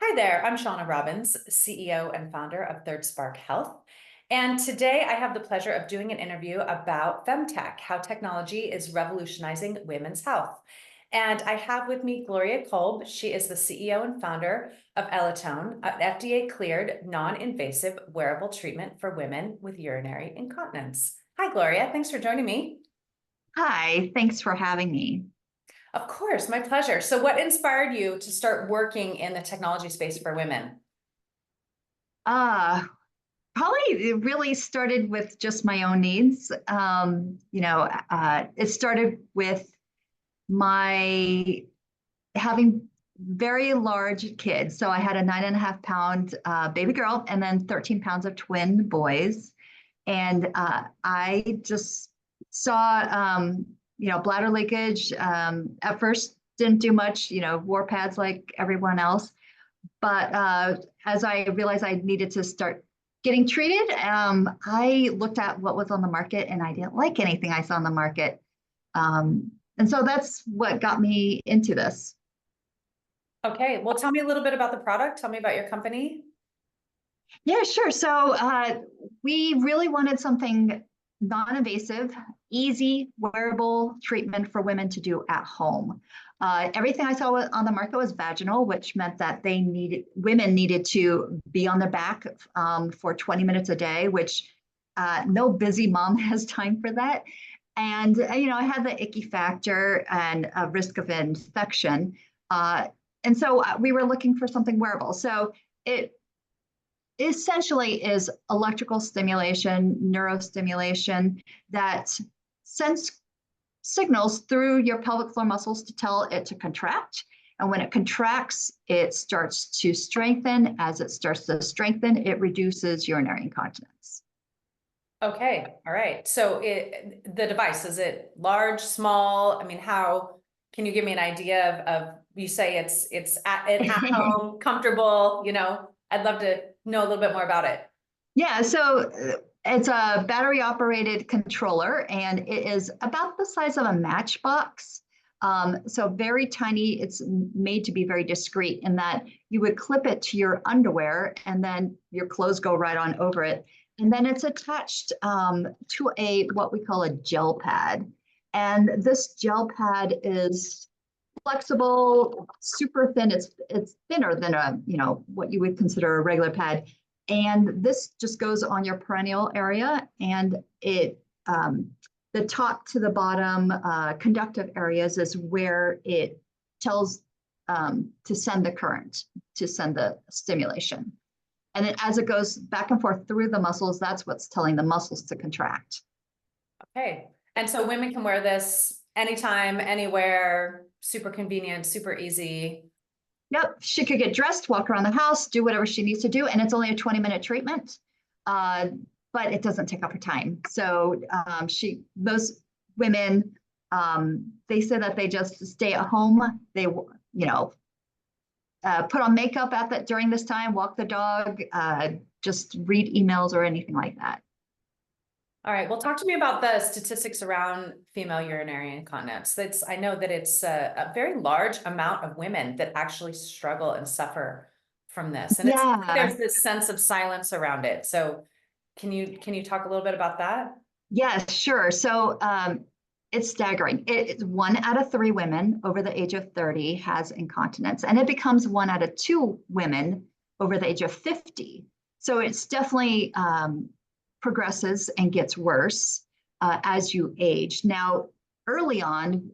Hi there, I'm Shawna Robins, CEO and founder of Respark Health. And today I have the pleasure of doing an interview about femtech, how technology is revolutionizing women's health. And I have with me Gloria Kolb. She is the CEO and founder of Elitone, an FDA-cleared non-invasive wearable treatment for women with urinary incontinence. Hi, Gloria. Thanks for joining me. Hi, thanks for having me. Of course, my pleasure. So what inspired you to start working in the technology space for women? Uh, Probably it really started with just my own needs. It started with my having very large kids. So I had a 9.5 pound baby girl and then 13 pounds of twin boys. And I just saw, bladder leakage. At first, didn't do much, wore pads like everyone else. But as I realized I needed to start getting treated, I looked at what was on the market and I didn't like anything I saw on the market. And so that's what got me into this. Okay, well, tell me a little bit about the product. Tell me about your company. Yeah, sure. So we really wanted something non-invasive, easy, wearable treatment for women to do at home. Everything I saw on the market was vaginal, which meant that women needed to be on their back for 20 minutes a day, which no busy mom has time for that. And I had the icky factor and a risk of infection. And so we were looking for something wearable. So it essentially is electrical stimulation, neurostimulation that sends signals through your pelvic floor muscles to tell it to contract. And when it contracts, it starts to strengthen. As it starts to strengthen, it reduces urinary incontinence. Okay, all right. So the device, is it large, small? I mean, how can you give me an idea of you say it's at home, comfortable, I'd love to know a little bit more about it. Yeah, so it's a battery operated controller and it is about the size of a matchbox. So very tiny. It's made to be very discreet in that you would clip it to your underwear and then your clothes go right on over it. And then it's attached to what we call a gel pad. And this gel pad is flexible, super thin. It's thinner than what you would consider a regular pad. And this just goes on your perineal area, and the top to the bottom conductive areas is where it tells to send the current, to send the stimulation. And then as it goes back and forth through the muscles, that's what's telling the muscles to contract. Okay. And so women can wear this anytime, anywhere, super convenient, super easy. Yep, she could get dressed, walk around the house, do whatever she needs to do, and it's only a 20-minute treatment, but it doesn't take up her time. So those women, they say that they just stay at home. They, put on makeup during this time, walk the dog, just read emails or anything like that. All right. Well, talk to me about the statistics around female urinary incontinence. I know that it's a very large amount of women that actually struggle and suffer from this. And there's this sense of silence around it. So can you talk a little bit about that? Yes, sure. So it's staggering. It's 1 out of 3 women over the age of 30 has incontinence, and it becomes 1 out of 2 women over the age of 50. So it's definitely progresses and gets worse as you age. Now, early on,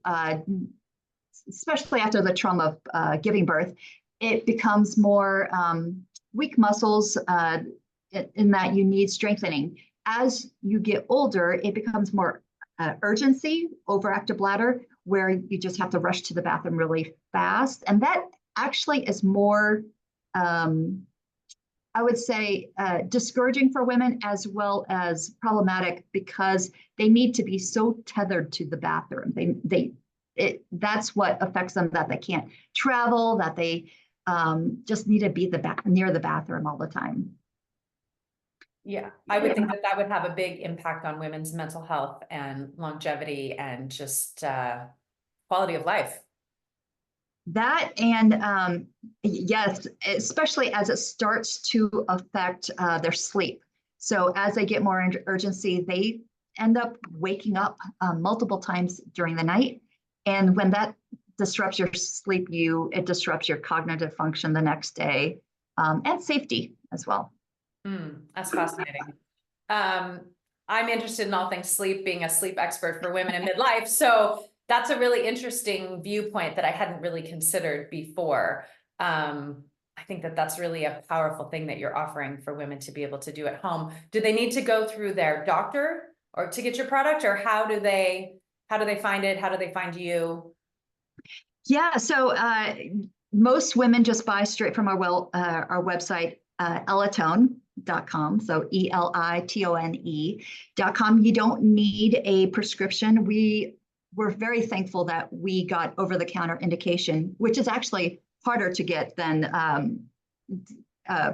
especially after the trauma of giving birth, it becomes more weak muscles in that you need strengthening. As you get older, it becomes more urgency, overactive bladder, where you just have to rush to the bathroom really fast. And that actually is more I would say discouraging for women as well as problematic because they need to be so tethered to the bathroom. That's what affects them, that they can't travel, that they just need to be near the bathroom all the time. Yeah, I would think that would have a big impact on women's mental health and longevity and just quality of life. That and yes, especially as it starts to affect their sleep. So as they get more urgency, they end up waking up multiple times during the night. And when that disrupts your sleep, it disrupts your cognitive function the next day, and safety as well. That's fascinating. I'm interested in all things sleep, being a sleep expert for women in midlife. So that's a really interesting viewpoint that I hadn't really considered before. I think that that's really a powerful thing that you're offering for women to be able to do at home. Do they need to go through their doctor or to get your product, or how do they find it? How do they find you? Yeah, so most women just buy straight from our website, Elitone.com. So Elitone.com. You don't need a prescription. We're very thankful that we got over-the-counter indication, which is actually harder to get than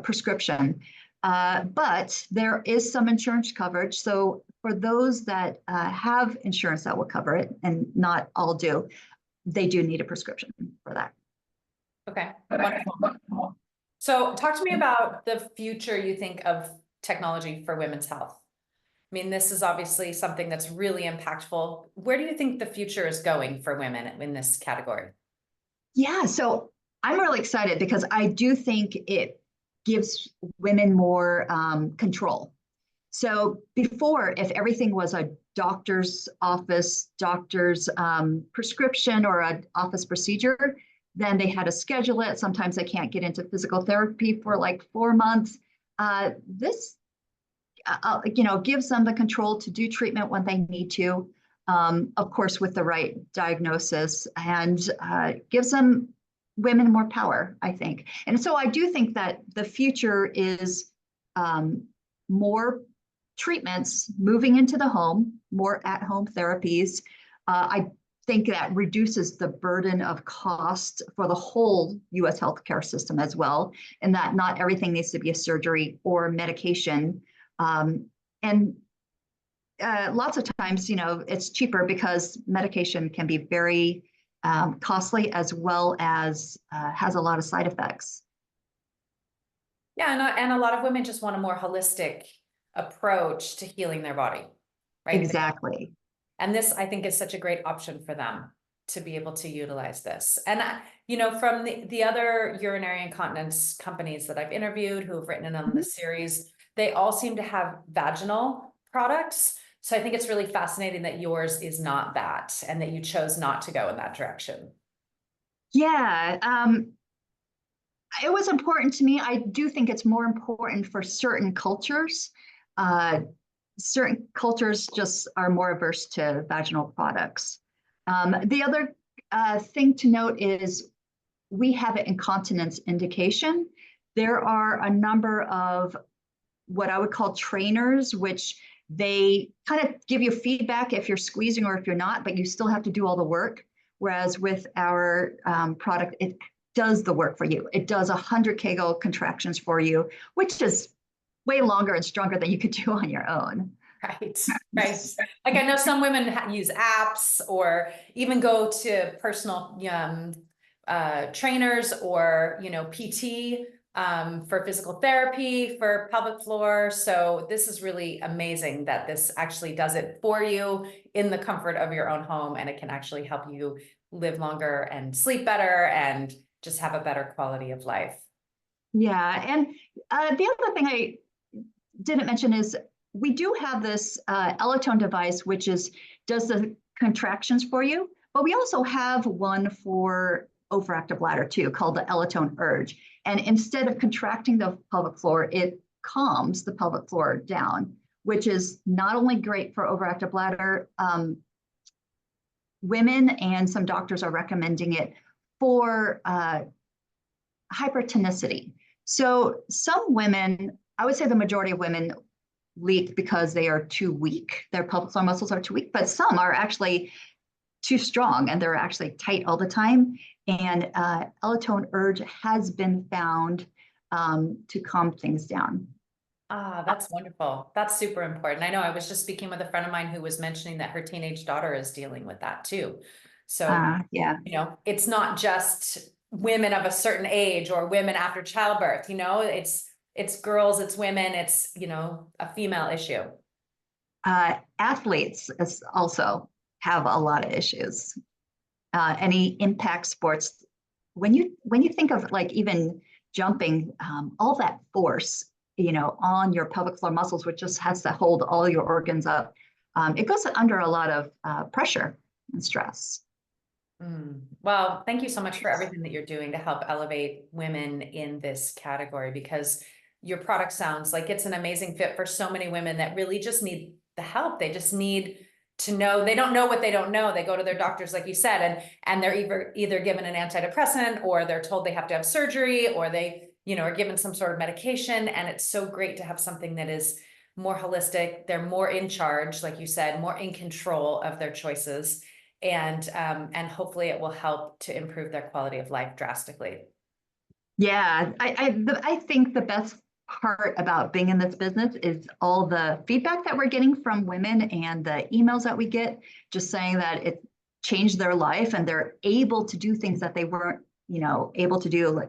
prescription. But there is some insurance coverage. So for those that have insurance that will cover it, and not all do, they do need a prescription for that. Okay, wonderful. So talk to me about the future you think of technology for women's health. I mean, this is obviously something that's really impactful. Where do you think the future is going for women in this category? Yeah, so I'm really excited because I do think it gives women more control. So before, if everything was a doctor's office, doctor's prescription, or an office procedure, then they had to schedule it. Sometimes they can't get into physical therapy for like 4 months. This, gives them the control to do treatment when they need to, of course, with the right diagnosis, and gives them women more power, I think. And so I do think that the future is more treatments moving into the home, more at-home therapies. I think that reduces the burden of cost for the whole U.S. healthcare system as well, and that not everything needs to be a surgery or medication. And lots of times, it's cheaper because medication can be very costly, as well as has a lot of side effects. Yeah, and a lot of women just want a more holistic approach to healing their body, right? Exactly. And this, I think, is such a great option for them to be able to utilize this. And, from the other urinary incontinence companies that I've interviewed who have written on this series, they all seem to have vaginal products. So I think it's really fascinating that yours is not that, and that you chose not to go in that direction. Yeah. It was important to me. I do think it's more important for certain cultures. Certain cultures just are more averse to vaginal products. The other thing to note is we have an incontinence indication. There are a number of what I would call trainers, which they kind of give you feedback if you're squeezing or if you're not, but you still have to do all the work. Whereas with our product, it does the work for you. It does 100 Kegel contractions for you, which is way longer and stronger than you could do on your own. Right. Like I know some women use apps or even go to personal trainers or, PT for physical therapy, for pelvic floor. So this is really amazing that this actually does it for you in the comfort of your own home, and it can actually help you live longer and sleep better and just have a better quality of life. Yeah, and the other thing I didn't mention is we do have this Elitone device, which does the contractions for you, but we also have one for overactive bladder too, called the Elitone Urge. And instead of contracting the pelvic floor, it calms the pelvic floor down, which is not only great for overactive bladder women, and some doctors are recommending it for hypertonicity. So some women, I would say the majority of women, leak because they are too weak. Their pelvic floor muscles are too weak, but some are actually too strong and they're actually tight all the time. And Elitone Urge has been found to calm things down. Ah, that's wonderful. That's super important. I know I was just speaking with a friend of mine who was mentioning that her teenage daughter is dealing with that too. So, Yeah. it's not just women of a certain age or women after childbirth, it's girls, it's women, it's, a female issue. Athletes also have a lot of issues. Any impact sports, when you think of like even jumping, all that force, on your pelvic floor muscles, which just has to hold all your organs up, it goes under a lot of pressure and stress. Well, thank you so much for everything that you're doing to help elevate women in this category, because your product sounds like it's an amazing fit for so many women that really just need the help. They just need to know, they don't know what they don't know. They go to their doctors, like you said, and they're either given an antidepressant, or they're told they have to have surgery, or they, are given some sort of medication. And it's so great to have something that is more holistic. They're more in charge, like you said, more in control of their choices. And hopefully it will help to improve their quality of life drastically. Yeah, I think the best part about being in this business is all the feedback that we're getting from women and the emails that we get, just saying that it changed their life and they're able to do things that they weren't, able to do.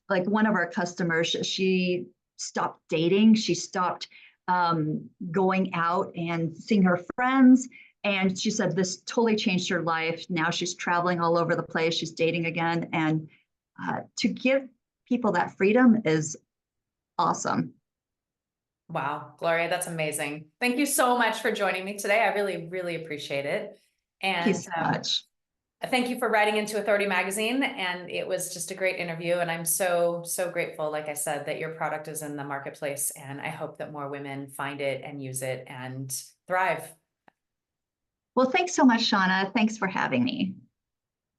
Like one of our customers, she stopped dating, she stopped going out and seeing her friends. And she said this totally changed her life. Now she's traveling all over the place. She's dating again. And to give people that freedom is awesome. Wow, Gloria, that's amazing. Thank you so much for joining me today. I really, really appreciate it. Thank you And so much. thank you for writing into Authority Magazine. And it was just a great interview. And I'm so, so grateful, like I said, that your product is in the marketplace. And I hope that more women find it and use it and thrive. Well, thanks so much, Shawna. Thanks for having me.